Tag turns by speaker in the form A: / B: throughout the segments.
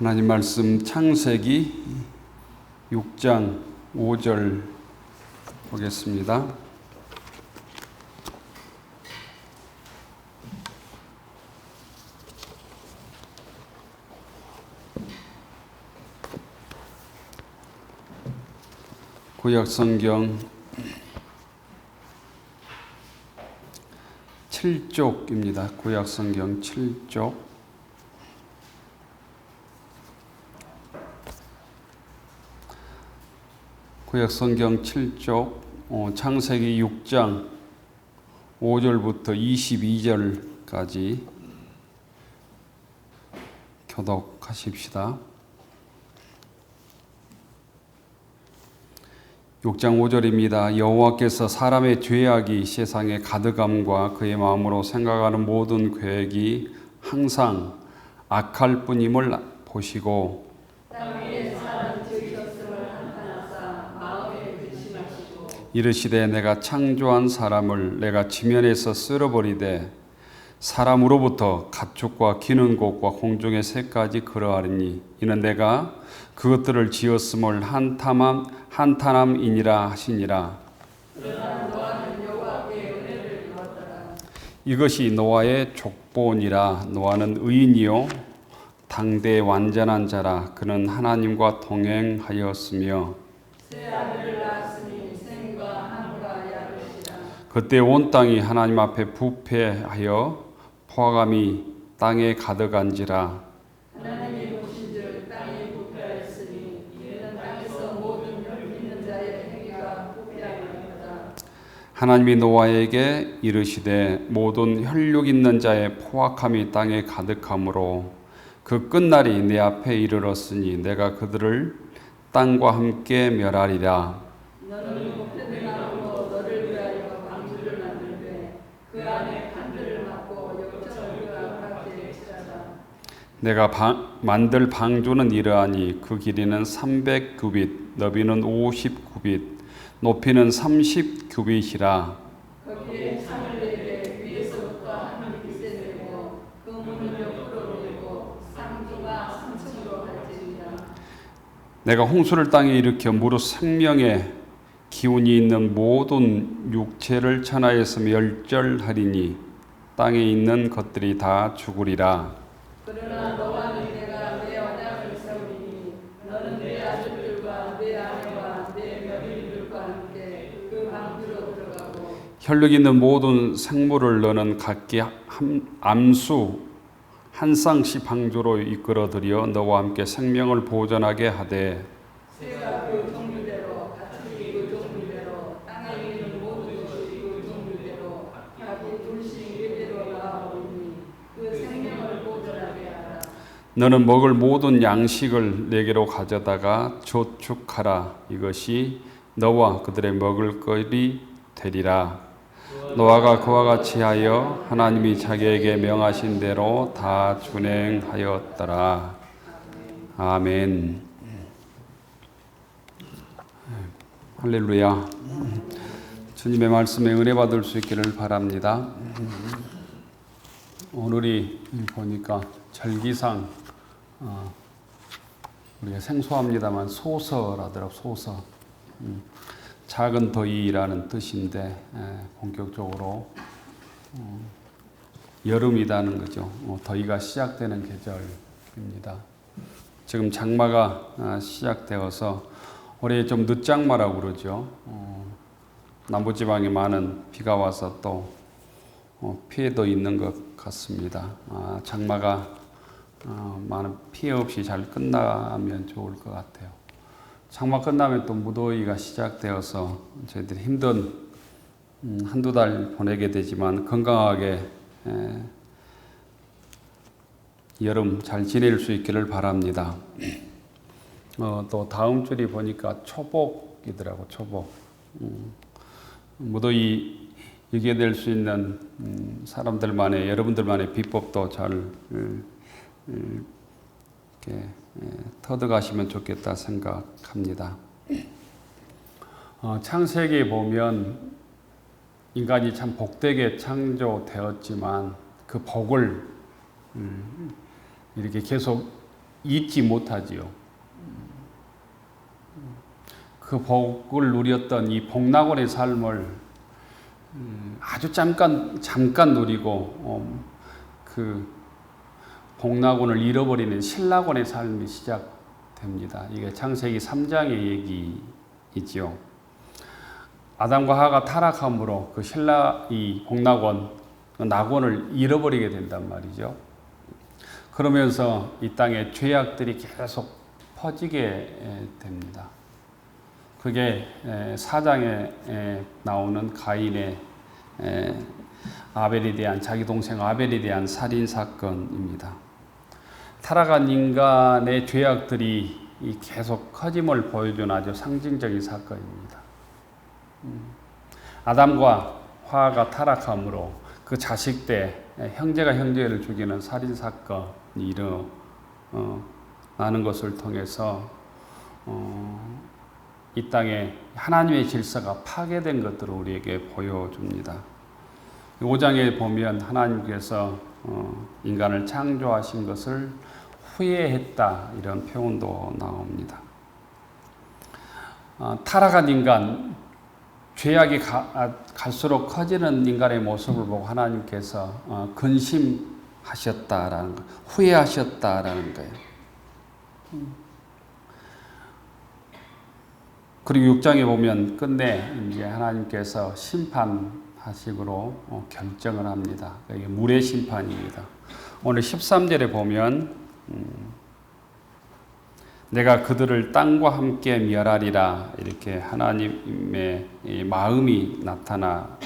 A: 하나님 말씀 창세기 6장 5절 보겠습니다. 구약성경 7쪽입니다. 구약성경 7쪽. 구약성경 7쪽 창세기 6장 5절부터 22절까지 교독하십시다. 6장 5절입니다. 여호와께서 사람의 죄악이 세상에 가득함과 그의 마음으로 생각하는 모든 계획이 항상 악할 뿐임을 보시고 이르시되 내가 창조한 사람을 내가 지면에서 쓸어버리되 사람으로부터 가축과 기는 곳과 공중의 새까지 그러하리니 이는 내가 그것들을 지었음을 한탄함이니라 하시니라. 이것이 노아의 족보니라. 노아는 의인이요 당대 완전한 자라. 그는 하나님과 동행하였으며 그때 온 땅이 하나님 앞에 부패하여 포함이 땅에 가득한지라.
B: 하나님이 보신즉 땅이 부패하였으니 이는 땅에서 모든 혈 있는 자의 행위가 부패하였도다.
A: 하나님이 노아에게 이르시되 모든 혈육 있는 자의 포악함이 땅에 가득하므로 그 끝날이 내 앞에 이르렀으니 내가 그들을 땅과 함께 멸하리라.
B: 너는 목표를 나누고 너를 위하여 방주를 만들되 그 안에 판들을 막고 역청과 각대에 칠하라.
A: 내가 만들 방주는 이러하니 그 길이는 300규빗, 너비는 50규빗, 높이는 30규빗이라.
B: 거기에 창을 내게 위에서부터 한 빛에 내고 그 문을 옆으로 내고 상주가 3층으로 할지니라.
A: 내가 홍수를 땅에 일으켜 무릇 생명의 기운이 있는 모든 육체를 천하에서 멸절하리니 땅에 있는 것들이 다 죽으리라.
B: 그러나 너와는 내가 내 언약을 세우리니 너는 내 아들들과 내 아내와 내 며느리들과 함께 그 방주로 들어가고
A: 혈육 있는 모든 생물을 너는 각기 암수 한 쌍씩 방주로 이끌어들여 너와 함께 생명을 보존하게 하되
B: 새가 그 종류대로 가축이 그 종류대로 땅에 있는 모든 것이 그 종류대로 각기 둘씩 이대로 나아오니 그 생명을 보존하게 하라.
A: 너는 먹을 모든 양식을 내게로 가져다가 저축하라. 이것이 너와 그들의 먹을 것이 되리라. 노아가 그와 같이 하여 하나님이 자기에게 명하신 대로 다 준행하였더라. 아멘. 할렐루야. 주님의 말씀에 은혜 받을 수 있기를 바랍니다. 오늘이 보니까 절기상 우리가 생소합니다만 소서라더라고요. 소서. 작은 더위라는 뜻인데 본격적으로 여름이라는 거죠. 더위가 시작되는 계절입니다. 지금 장마가 시작되어서 올해 좀 늦장마라고 그러죠. 남부지방에 많은 비가 와서 또 피해도 있는 것 같습니다. 장마가 많은 피해 없이 잘 끝나면 좋을 것 같아요. 장마 끝나면 또 무더위가 시작되어서 저희들이 힘든 한두 달 보내게 되지만 건강하게 여름 잘 지낼 수 있기를 바랍니다. 또 다음 줄이 보니까 초복이더라고. 초복. 무더위 이겨낼 수 있는 사람들만의 여러분들만의 비법도 잘 이렇게 터득하시면 좋겠다 생각합니다. 창세기에 보면 인간이 참 복되게 창조되었지만 그 복을 이렇게 계속 잊지 못하지요. 그 복을 누렸던 이 복락원의 삶을 아주 잠깐 누리고 그 복락원을 잃어버리는 신락원의 삶이 시작됩니다. 이게 창세기 3장의 얘기이지요. 아담과 하와가 타락함으로 그 이 복락원, 그 낙원을 잃어버리게 된단 말이죠. 그러면서 이 땅에 죄악들이 계속 퍼지게 됩니다. 그게 4장에 나오는 가인의 자기 동생 아벨에 대한 살인 사건입니다. 타락한 인간의 죄악들이 계속 커짐을 보여준 아주 상징적인 사건입니다. 아담과 화가 타락함으로 그 자식 때 형제가 형제를 죽이는 살인 사건이 일어나는 것을 통해서 이 땅에 하나님의 질서가 파괴된 것들을 우리에게 보여줍니다. 5장에 보면 하나님께서 인간을 창조하신 것을 후회했다 이런 표현도 나옵니다. 타락한 인간, 죄악이 갈수록 커지는 인간의 모습을 보고 하나님께서 근심하셨다라는 거, 후회하셨다라는 거예요. 그리고 6장에 보면 끝내 이제 하나님께서 심판하식으로 결정을 합니다. 이게 물의 심판입니다. 오늘 13절에 보면 내가 그들을 땅과 함께 멸하리라 이렇게 하나님의 마음이 나타나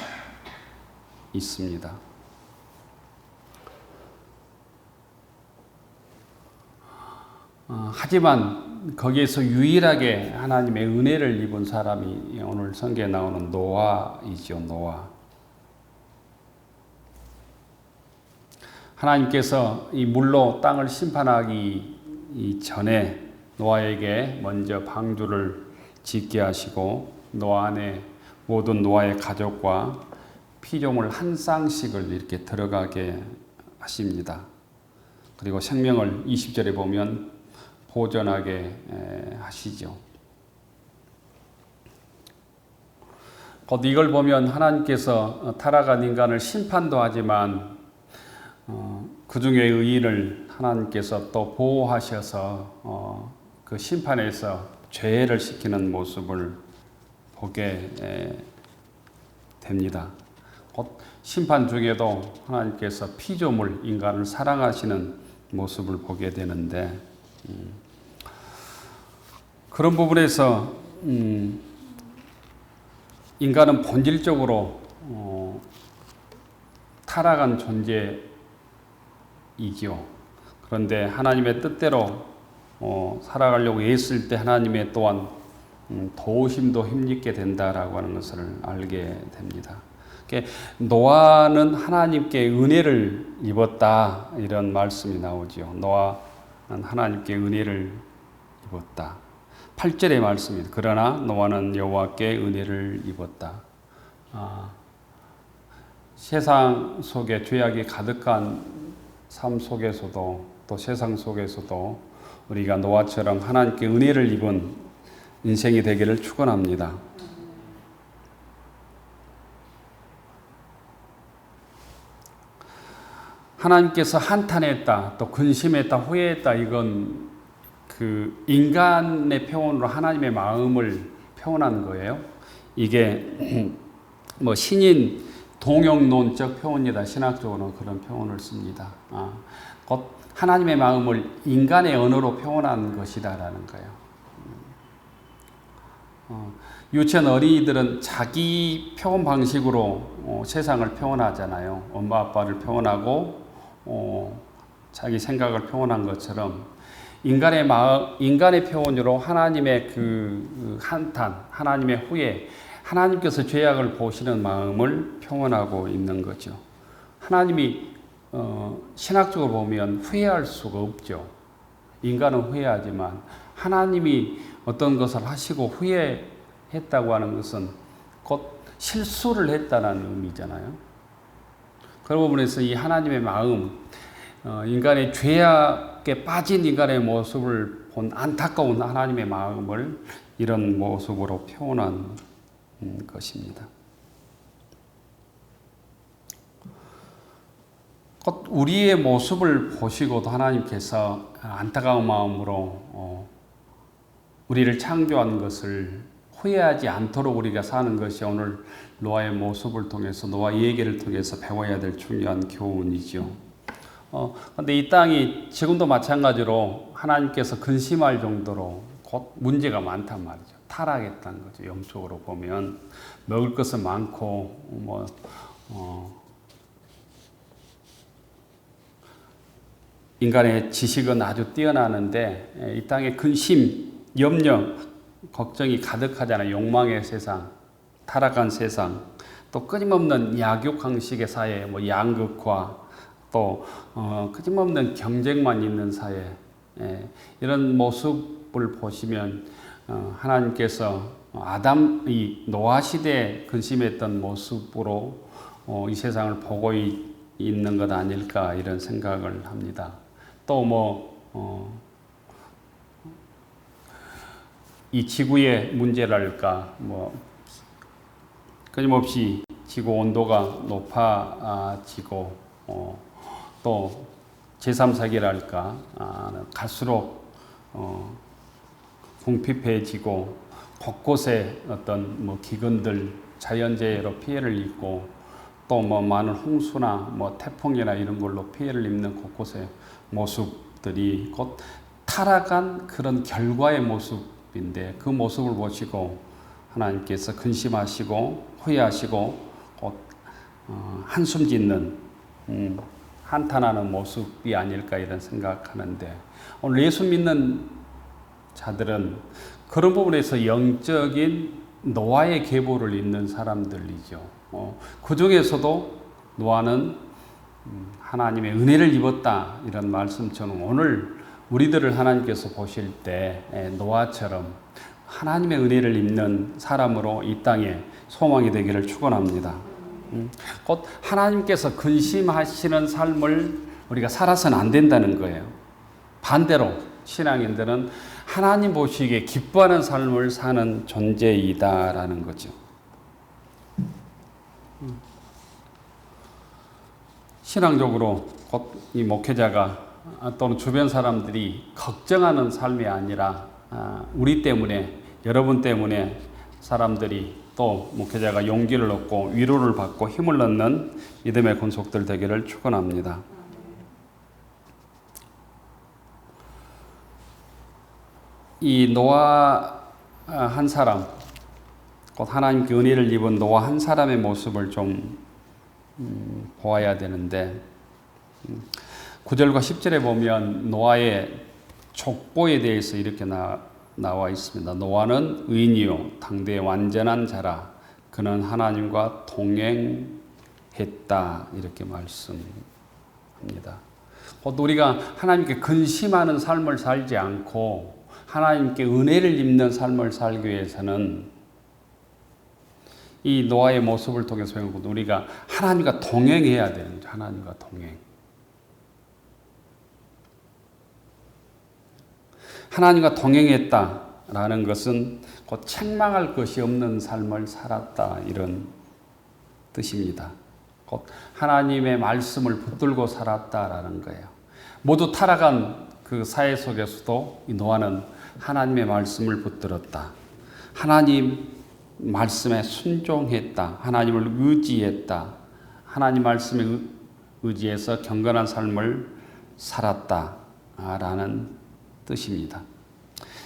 A: 있습니다. 하지만 거기에서 유일하게 하나님의 은혜를 입은 사람이 오늘 성경에 나오는 노아이죠. 노아. 하나님께서 이 물로 땅을 심판하기 전에 노아에게 먼저 방주를 짓게 하시고 노아 안에 모든 노아의 가족과 피조물 한 쌍씩을 이렇게 들어가게 하십니다. 그리고 생명을 20절에 보면 보존하게 하시죠. 곧 이걸 보면 하나님께서 타락한 인간을 심판도 하지만 그 중에 의인을 하나님께서 또 보호하셔서 그 심판에서 죄를 시키는 모습을 보게 됩니다. 곧 심판 중에도 하나님께서 피조물 인간을 사랑하시는 모습을 보게 되는데 그런 부분에서 인간은 본질적으로 타락한 존재이지요. 그런데 하나님의 뜻대로 살아가려고 애쓸 때 하나님의 또한 도우심도 힘입게 된다라고 하는 것을 알게 됩니다. 노아는 하나님께 은혜를 입었다 이런 말씀이 나오죠. 노아는 하나님께 은혜를 입었다. 8절의 말씀입니다. 그러나 노아는 여호와께 은혜를 입었다. 세상 속에 죄악이 가득한 삶 속에서도 또 세상 속에서도 우리가 노아처럼 하나님께 은혜를 입은 인생이 되기를 축원합니다. 하나님께서 한탄했다, 또 근심했다, 후회했다 이건 그 인간의 표현으로 하나님의 마음을 표현한 거예요. 이게 뭐 신인 동영론적 표현이다. 신학적으로는 그런 표현을 씁니다. 곧 하나님의 마음을 인간의 언어로 표현한 것이다라는 거예요. 유치원 어린이들은 자기 표현 방식으로 세상을 표현하잖아요. 엄마 아빠를 표현하고 자기 생각을 표현한 것처럼 인간의 표현으로 하나님의 그 한탄, 하나님의 후회, 하나님께서 죄악을 보시는 마음을 표현하고 있는 거죠. 하나님이 신학적으로 보면 후회할 수가 없죠. 인간은 후회하지만 하나님이 어떤 것을 하시고 후회했다고 하는 것은 곧 실수를 했다는 의미잖아요. 그런 부분에서 이 하나님의 마음, 인간의 죄악 죄악에 빠진 인간의 모습을 본 안타까운 하나님의 마음을 이런 모습으로 표현한 것입니다. 곧 우리의 모습을 보시고도 하나님께서 안타까운 마음으로 우리를 창조한 것을 후회하지 않도록 우리가 사는 것이 오늘 노아의 모습을 통해서, 노아 얘기를 통해서 배워야 될 중요한 교훈이죠. 근데 이 땅이 지금도 마찬가지로 하나님께서 근심할 정도로 곧 문제가 많단 말이죠. 타락했다는 거죠. 영적으로 보면 먹을 것은 많고 인간의 지식은 아주 뛰어나는데 이 땅에 근심, 염려, 걱정이 가득하잖아요. 욕망의 세상, 타락한 세상, 또 끊임없는 약육강식의 사회, 양극화, 또 끊임없는 경쟁만 있는 사회, 이런 모습을 보시면 하나님께서 이 노아 시대에 근심했던 모습으로 이 세상을 보고 있는 것 아닐까 이런 생각을 합니다. 또 이 지구의 문제랄까, 끊임없이 지구 온도가 높아지고, 또 제3세기랄까, 갈수록 궁핍해지고, 곳곳에 어떤 기근들, 자연재해로 피해를 입고, 또 많은 홍수나 태풍이나 이런 걸로 피해를 입는 곳곳의 모습들이 곧 타락한 그런 결과의 모습인데, 그 모습을 보시고 하나님께서 근심하시고 후회하시고 곧 한숨 짓는 한탄하는 모습이 아닐까 이런 생각하는데, 오늘 예수 믿는 자들은 그런 부분에서 영적인 노아의 계보를 잇는 사람들이죠. 그 중에서도 노아는 하나님의 은혜를 입었다 이런 말씀처럼 오늘 우리들을 하나님께서 보실 때 노아처럼 하나님의 은혜를 입는 사람으로 이 땅에 소망이 되기를 축원합니다. 곧 하나님께서 근심하시는 삶을 우리가 살아서는 안 된다는 거예요. 반대로 신앙인들은 하나님 보시기에 기뻐하는 삶을 사는 존재이다라는 거죠. 신앙적으로 곧 이 목회자가 또는 주변 사람들이 걱정하는 삶이 아니라 우리 때문에, 여러분 때문에 사람들이 또 목회자가 용기를 얻고 위로를 받고 힘을 얻는 믿음의 권속들 되기를 축원합니다. 이 노아 한 사람, 곧 하나님께 은혜를 입은 노아 한 사람의 모습을 좀 보아야 되는데, 9절과 10절에 보면 노아의 족보에 대해서 이렇게 나와 있습니다. 노아는 의인이요 당대의 완전한 자라 그는 하나님과 동행했다 이렇게 말씀합니다. 곧 우리가 하나님께 근심하는 삶을 살지 않고 하나님께 은혜를 입는 삶을 살기 위해서는 이 노아의 모습을 통해서 배우고 우리가 하나님과 동행해야 되는 거죠. 하나님과 동행. 하나님과 동행했다라는 것은 곧 책망할 것이 없는 삶을 살았다 이런 뜻입니다. 곧 하나님의 말씀을 붙들고 살았다라는 거예요. 모두 타락한 그 사회 속에서도 이 노아는 하나님의 말씀을 붙들었다. 하나님 말씀에 순종했다. 하나님을 의지했다. 하나님 말씀에 의지해서 경건한 삶을 살았다라는 뜻입니다.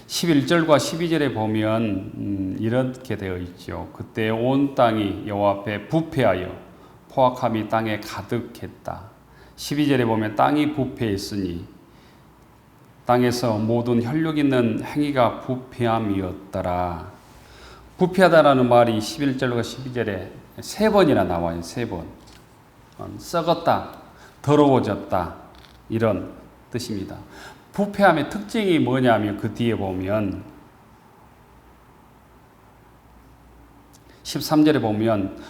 A: 11절과 12절에 보면 이렇게 되어 있죠. 그때 온 땅이 여호와 앞에 부패하여 포악함이 땅에 가득했다. 12절에 보면 땅이 부패했으니 땅에서 모든 혈육 있는 행위가 부패함이었더라. 부패하다라는 말이 11절과 12절에 3번이나 나와요. 3번. 썩었다, 더러워졌다 이런 뜻입니다. 부패함의 특징이 뭐냐면 그 뒤에 보면 13절에 보면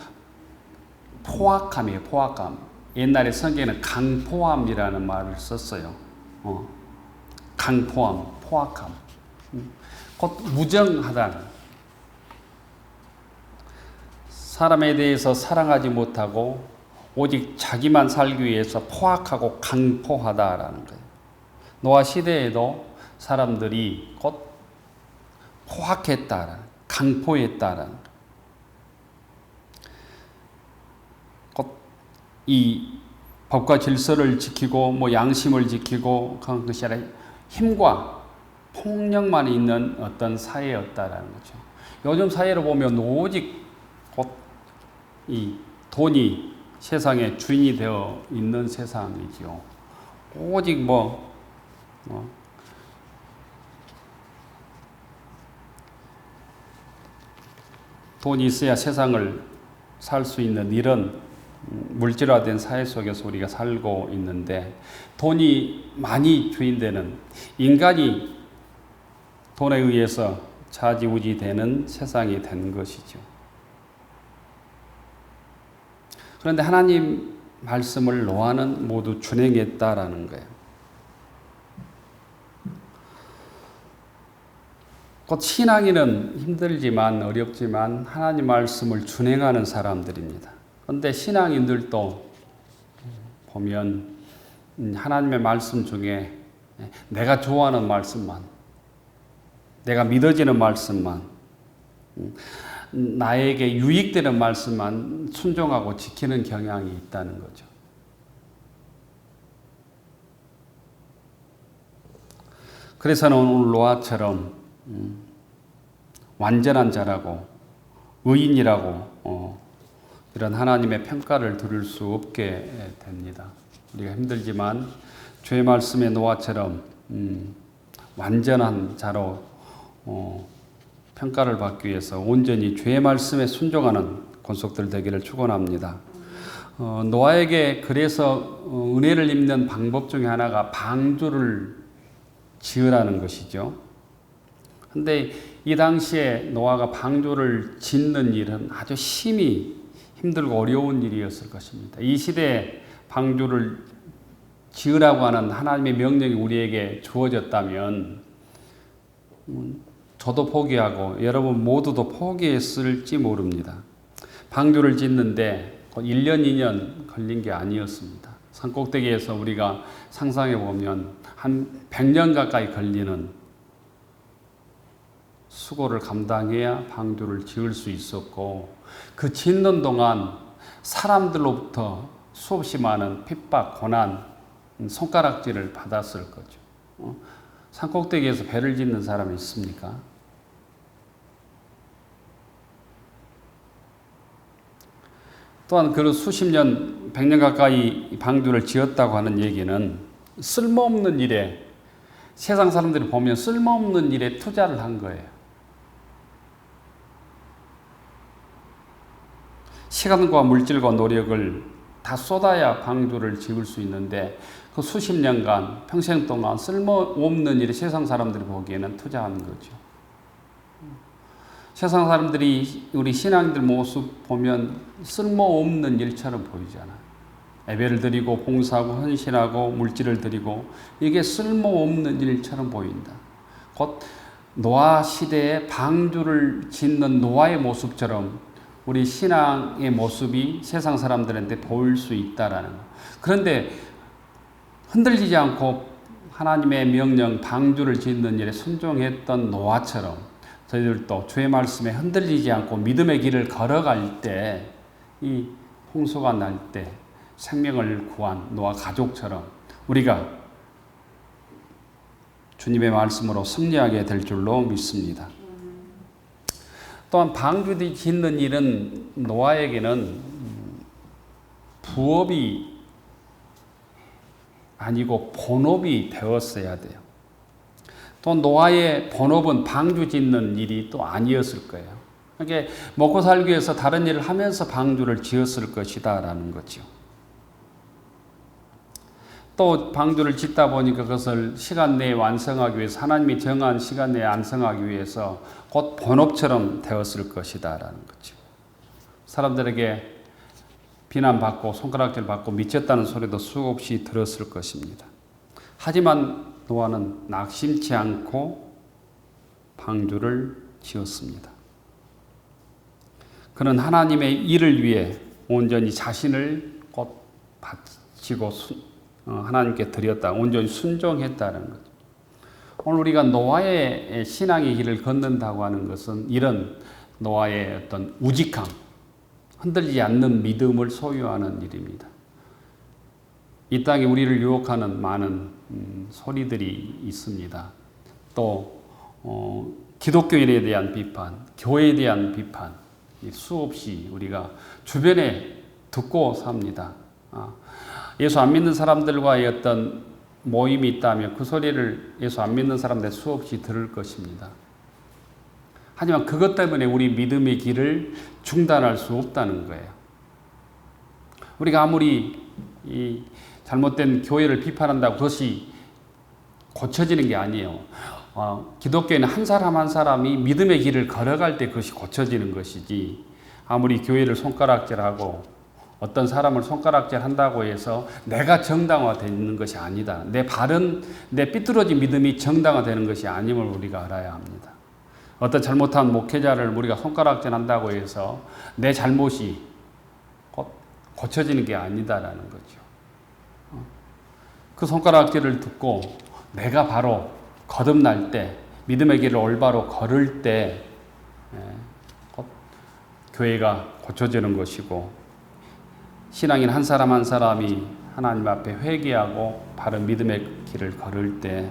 A: 포악함이에요. 포악함. 옛날에 성경에는 강포함이라는 말을 썼어요. 강포함, 포악함, 곧 무정하다는, 사람에 대해서 사랑하지 못하고 오직 자기만 살기 위해서 포악하고 강포하다라는 거예요. 노아 시대에도 사람들이 곧 포악했다라는, 강포했다라는, 곧 이 법과 질서를 지키고 뭐 양심을 지키고 그런 것이 아니라 힘과 폭력만 있는 어떤 사회였다라는 거죠. 요즘 사회를 보면 오직 곧 이 돈이 세상의 주인이 되어 있는 세상이죠. 오직 돈이 있어야 세상을 살 수 있는 이런 물질화된 사회 속에서 우리가 살고 있는데, 돈이 많이 주인되는, 인간이 돈에 의해서 좌지우지되는 세상이 된 것이죠. 그런데 하나님 말씀을 노아는 모두 준행했다라는 거예요. 곧 신앙인은 힘들지만 어렵지만 하나님 말씀을 준행하는 사람들입니다. 그런데 신앙인들도 보면 하나님의 말씀 중에 내가 좋아하는 말씀만, 내가 믿어지는 말씀만, 나에게 유익되는 말씀만 순종하고 지키는 경향이 있다는 거죠. 그래서는 오늘 노아처럼 완전한 자라고 의인이라고 이런 하나님의 평가를 들을 수 없게 됩니다. 우리가 힘들지만 주의 말씀의 노아처럼 완전한 자로 평가를 받기 위해서 온전히 주의 말씀에 순종하는 권속들 되기를 축원합니다. 노아에게 그래서 은혜를 입는 방법 중에 하나가 방주를 지으라는 것이죠. 근데 이 당시에 노아가 방주를 짓는 일은 아주 심히 힘들고 어려운 일이었을 것입니다. 이 시대에 방주를 지으라고 하는 하나님의 명령이 우리에게 주어졌다면 저도 포기하고 여러분 모두도 포기했을지 모릅니다. 방주를 짓는데 1년, 2년 걸린 게 아니었습니다. 산꼭대기에서 우리가 상상해 보면 한 100년 가까이 걸리는 수고를 감당해야 방주를 지을 수 있었고, 그 짓는 동안 사람들로부터 수없이 많은 핍박, 고난, 손가락질을 받았을 거죠. 산꼭대기에서 배를 짓는 사람이 있습니까? 또한 그 수십 년, 100년 가까이 방주를 지었다고 하는 얘기는 쓸모없는 일에, 세상 사람들이 보면 쓸모없는 일에 투자를 한 거예요. 시간과 물질과 노력을 다 쏟아야 방주를 지을 수 있는데 그 수십 년간 평생 동안 쓸모없는 일에 세상 사람들이 보기에는 투자하는 거죠. 세상 사람들이 우리 신앙인들 모습 보면 쓸모없는 일처럼 보이잖아요. 예배를 드리고 봉사하고 헌신하고 물질을 드리고 이게 쓸모없는 일처럼 보인다. 곧 노아 시대에 방주를 짓는 노아의 모습처럼 우리 신앙의 모습이 세상 사람들한테 보일 수 있다라는 거. 그런데 흔들리지 않고 하나님의 명령 방주를 짓는 일에 순종했던 노아처럼 저희들도 주의 말씀에 흔들리지 않고 믿음의 길을 걸어갈 때, 이 홍수가 날 때 생명을 구한 노아 가족처럼 우리가 주님의 말씀으로 승리하게 될 줄로 믿습니다. 또한 방주 짓는 일은 노아에게는 부업이 아니고 본업이 되었어야 돼요. 또 노아의 본업은 방주 짓는 일이 또 아니었을 거예요. 그러니까 먹고 살기 위해서 다른 일을 하면서 방주를 지었을 것이다라는 거죠. 또 방주를 짓다 보니까 그것을 시간 내에 완성하기 위해서, 하나님이 정한 시간 내에 완성하기 위해서 곧 본업처럼 되었을 것이다라는 거죠. 사람들에게 비난받고 손가락질 받고 미쳤다는 소리도 수없이 들었을 것입니다. 하지만 노아는 낙심치 않고 방주를 지었습니다. 그는 하나님의 일을 위해 온전히 자신을 곧 바치고 하나님께 드렸다. 온전히 순종했다는 거죠. 오늘 우리가 노아의 신앙의 길을 걷는다고 하는 것은 이런 노아의 어떤 우직함, 흔들리지 않는 믿음을 소유하는 일입니다. 이 땅에 우리를 유혹하는 많은 소리들이 있습니다. 또 기독교인에 대한 비판, 교회에 대한 비판, 수없이 우리가 주변에 듣고 삽니다. 예수 안 믿는 사람들과의 어떤 모임이 있다면 그 소리를 예수 안 믿는 사람들 수없이 들을 것입니다. 하지만 그것 때문에 우리 믿음의 길을 중단할 수 없다는 거예요. 우리가 아무리 이 잘못된 교회를 비판한다고 그것이 고쳐지는 게 아니에요. 기독교인은 한 사람 한 사람이 믿음의 길을 걸어갈 때 그것이 고쳐지는 것이지, 아무리 교회를 손가락질하고 어떤 사람을 손가락질한다고 해서 내가 정당화되는 것이 아니다. 내 삐뚤어진 믿음이 정당화되는 것이 아님을 우리가 알아야 합니다. 어떤 잘못한 목회자를 우리가 손가락질한다고 해서 내 잘못이 고쳐지는 게 아니다라는 거죠. 그 손가락질을 듣고 내가 바로 거듭날 때, 믿음의 길을 올바로 걸을 때 교회가 고쳐지는 것이고, 신앙인 한 사람 한 사람이 하나님 앞에 회개하고 바른 믿음의 길을 걸을 때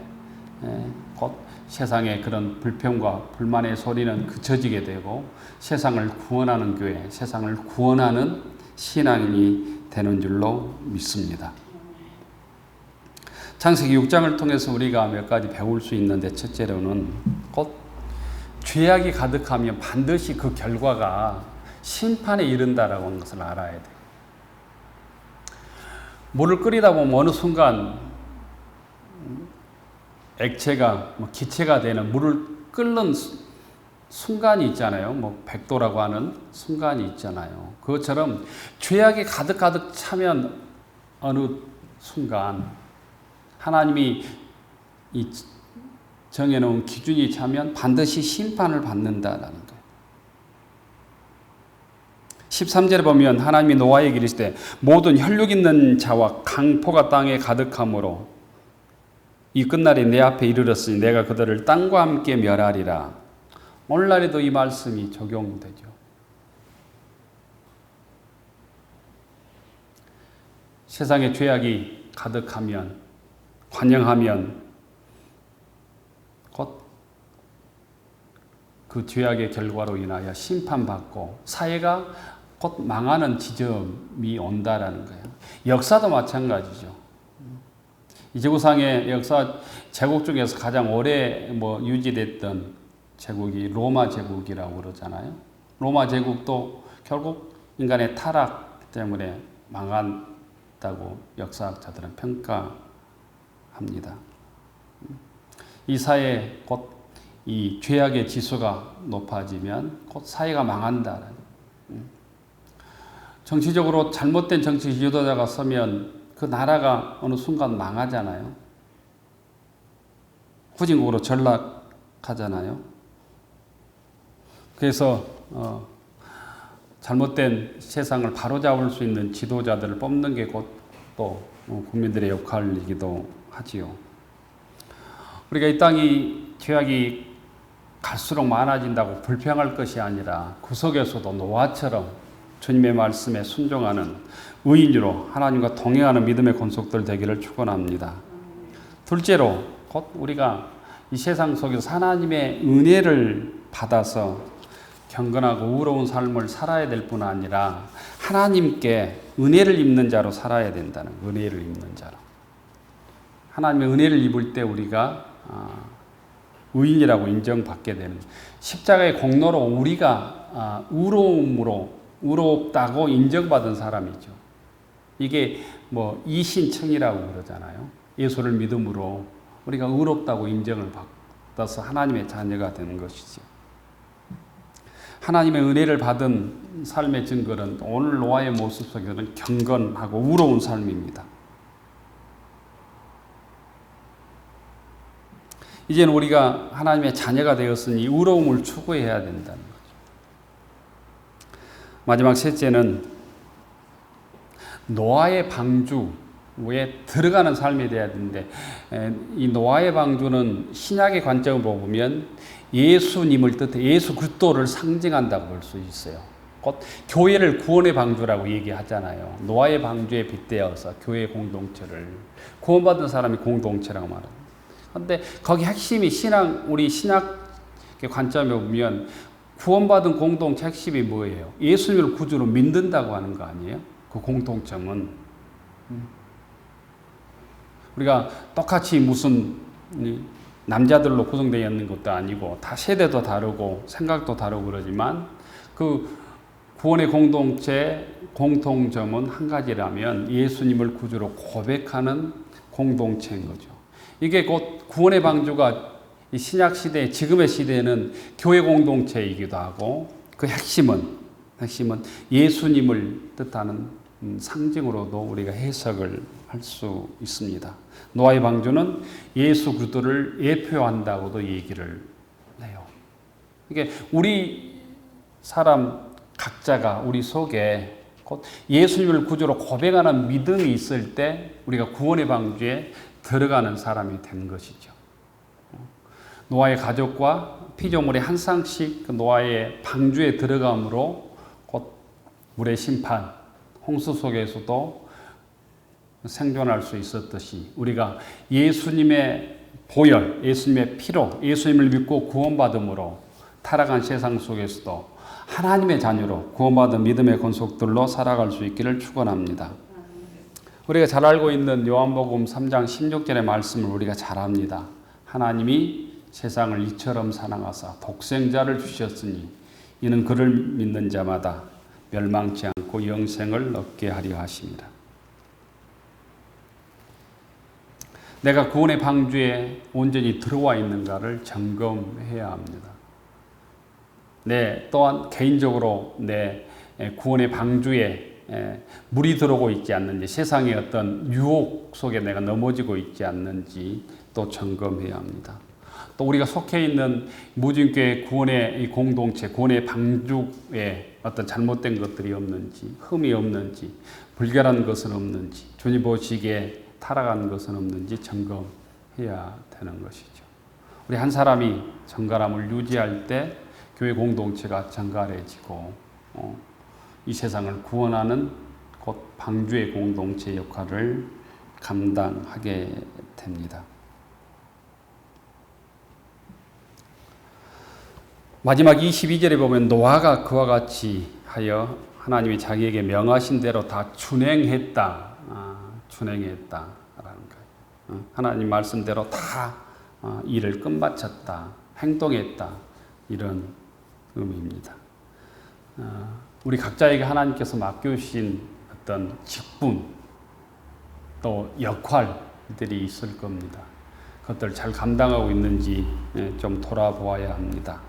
A: 곧 세상의 그런 불평과 불만의 소리는 그쳐지게 되고 세상을 구원하는 교회, 세상을 구원하는 신앙인이 되는 줄로 믿습니다. 창세기 6장을 통해서 우리가 몇 가지 배울 수 있는데, 첫째로는 곧 죄악이 가득하면 반드시 그 결과가 심판에 이른다라고 하는 것을 알아야 돼요. 물을 끓이다 보면 어느 순간 액체가 기체가 되는, 물을 끓는 순간이 있잖아요. 100도라고 하는 순간이 있잖아요. 그것처럼 죄악이 가득 차면 어느 순간 하나님이 정해놓은 기준이 차면 반드시 심판을 받는다라는 거예요. 13절에 보면 하나님이 노아에게 이르시되 모든 혈육 있는 자와 강포가 땅에 가득함으로 이 끝날이 내 앞에 이르렀으니 내가 그들을 땅과 함께 멸하리라. 오늘날에도 이 말씀이 적용되죠. 세상에 죄악이 가득하면, 관영하면 곧 그 죄악의 결과로 인하여 심판받고 사회가 곧 망하는 지점이 온다라는 거예요. 역사도 마찬가지죠. 이 지구상의 역사 제국 중에서 가장 오래 유지됐던 제국이 로마 제국이라고 그러잖아요. 로마 제국도 결국 인간의 타락 때문에 망한다고 역사학자들은 평가합니다. 이 사회 곧 이 죄악의 지수가 높아지면 곧 사회가 망한다. 정치적으로 잘못된 정치 지도자가 서면 그 나라가 어느 순간 망하잖아요. 후진국으로 전락하잖아요. 그래서 잘못된 세상을 바로잡을 수 있는 지도자들을 뽑는 게 곧 또 국민들의 역할이기도 하지요. 우리가 이 땅이 죄악이 갈수록 많아진다고 불평할 것이 아니라 그 속에서도 노아처럼 주님의 말씀에 순종하는 의인으로 하나님과 동행하는 믿음의 권속들 되기를 축원합니다. 둘째로 곧 우리가 이 세상 속에서 하나님의 은혜를 받아서 경건하고 의로운 삶을 살아야 될 뿐 아니라 하나님께 은혜를 입는 자로 살아야 된다는, 은혜를 입는 자로. 하나님의 은혜를 입을 때 우리가 의인이라고 인정받게 되는, 십자가의 공로로 우리가 의롭다고 인정받은 사람이죠. 이게 이신청이라고 그러잖아요. 예수를 믿음으로 우리가 의롭다고 인정을 받아서 하나님의 자녀가 되는 것이죠. 하나님의 은혜를 받은 삶의 증거는 오늘 노아의 모습 속에서는 경건하고 의로운 삶입니다. 이제는 우리가 하나님의 자녀가 되었으니 의로움을 추구해야 된다는 거죠. 마지막 셋째는 노아의 방주에 들어가는 삶이 돼야 되는데, 이 노아의 방주는 신약의 관점으로 보면 예수님을 뜻해 예수 그리스도를 상징한다고 볼 수 있어요. 곧 교회를 구원의 방주라고 얘기하잖아요. 노아의 방주에 빗대어서 교회 공동체를, 구원받은 사람이 공동체라고 말합니다. 그런데 거기 핵심이 우리 신약 관점에 보면 구원받은 공동체 핵심이 뭐예요? 예수님을 구주로 믿는다고 하는 거 아니에요? 그 공통점은 우리가 똑같이 무슨 남자들로 구성되어 있는 것도 아니고 다 세대도 다르고 생각도 다르고 그러지만 그 구원의 공동체 공통점은 한 가지라면 예수님을 구주로 고백하는 공동체인 거죠. 이게 곧 구원의 방주가 이 신약 시대, 지금의 시대에는 교회 공동체이기도 하고 그 핵심은 예수님을 뜻하는 상징으로도 우리가 해석을 할 수 있습니다. 노아의 방주는 예수 그리스도를 예표한다고도 얘기를 해요. 이게 우리 사람 각자가 우리 속에 곧 예수님을 구주로 고백하는 믿음이 있을 때 우리가 구원의 방주에 들어가는 사람이 되는 것이죠. 노아의 가족과 피조물의 한 쌍씩 그 노아의 방주에 들어감으로 곧 물의 심판, 홍수 속에서도 생존할 수 있었듯이 우리가 예수님의 보혈, 예수님의 피로, 예수님을 믿고 구원받음으로 타락한 세상 속에서도 하나님의 자녀로 구원받은 믿음의 권속들로 살아갈 수 있기를 축원합니다. 우리가 잘 알고 있는 요한복음 3장 16절의 말씀을 우리가 잘 압니다. 하나님이 세상을 이처럼 사랑하사 독생자를 주셨으니 이는 그를 믿는 자마다 멸망치 않고 영생을 얻게 하려 하십니다. 내가 구원의 방주에 온전히 들어와 있는가를 점검해야 합니다. 또한 개인적으로 내 구원의 방주에 물이 들어오고 있지 않는지, 세상의 어떤 유혹 속에 내가 넘어지고 있지 않는지 또 점검해야 합니다. 또 우리가 속해 있는 무진교회 구원의 이 공동체, 구원의 방주에 어떤 잘못된 것들이 없는지, 흠이 없는지, 불결한 것은 없는지, 주님 보시기에 타락한 것은 없는지 점검해야 되는 것이죠. 우리 한 사람이 정갈함을 유지할 때 교회 공동체가 정갈해지고 이 세상을 구원하는 곧 방주의 공동체 역할을 감당하게 됩니다. 마지막 22절에 보면 노아가 그와 같이 하여 하나님이 자기에게 명하신 대로 다 준행했다라는 거예요. 하나님 말씀대로 다 일을 끝마쳤다, 행동했다, 이런 의미입니다. 우리 각자에게 하나님께서 맡겨주신 어떤 직분 또 역할들이 있을 겁니다. 그것들 잘 감당하고 있는지 좀 돌아보아야 합니다.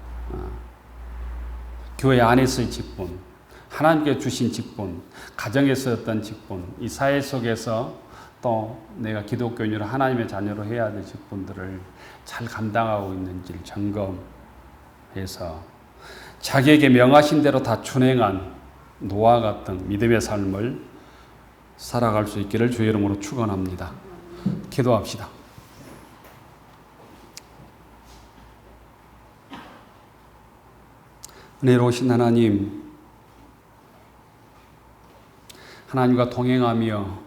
A: 교회 안에서의 직분, 하나님께 주신 직분, 가정에서 어떤 직분, 이 사회 속에서 또 내가 기독교인으로 하나님의 자녀로 해야 될 직분들을 잘 감당하고 있는지를 점검해서 자기에게 명하신 대로 다 준행한 노아 같은 믿음의 삶을 살아갈 수 있기를 주의 이름으로 축원합니다. 기도합시다. 은혜로우신 하나님, 하나님과 동행하며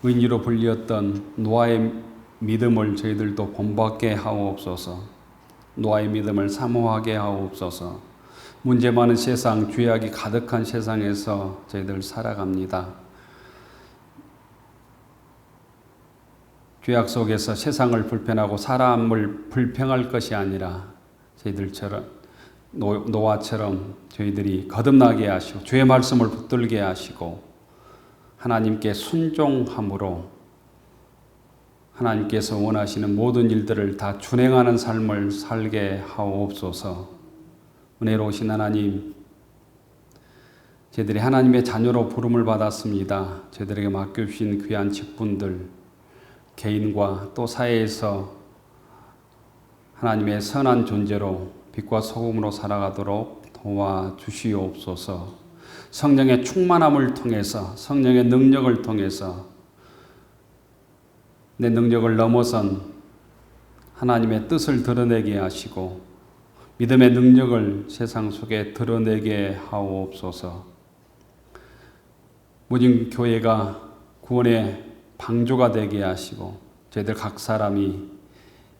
A: 의인으로 불렸던 노아의 믿음을 저희들도 본받게 하옵소서. 노아의 믿음을 사모하게 하옵소서. 문제 많은 세상, 죄악이 가득한 세상에서 저희들 살아갑니다. 죄악 속에서 세상을 불편하고 사람을 불평할 것이 아니라 저희들처럼 노아처럼 저희들이 거듭나게 하시고 주의 말씀을 붙들게 하시고 하나님께 순종함으로 하나님께서 원하시는 모든 일들을 다 준행하는 삶을 살게 하옵소서. 은혜로우신 하나님, 저희들이 하나님의 자녀로 부름을 받았습니다. 저희들에게 맡겨주신 귀한 직분들 개인과 또 사회에서 하나님의 선한 존재로 빛과 소금으로 살아가도록 도와주시옵소서. 성령의 충만함을 통해서, 성령의 능력을 통해서 내 능력을 넘어선 하나님의 뜻을 드러내게 하시고 믿음의 능력을 세상 속에 드러내게 하옵소서. 모든 교회가 구원의 방주가 되게 하시고 저희들 각 사람이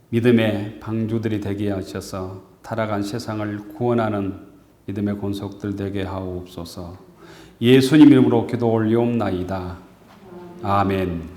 A: 믿음의 방주들이 되게 하셔서 타락한 세상을 구원하는 믿음의 권속들 되게 하옵소서. 예수님 이름으로 기도 올리옵나이다. 아멘.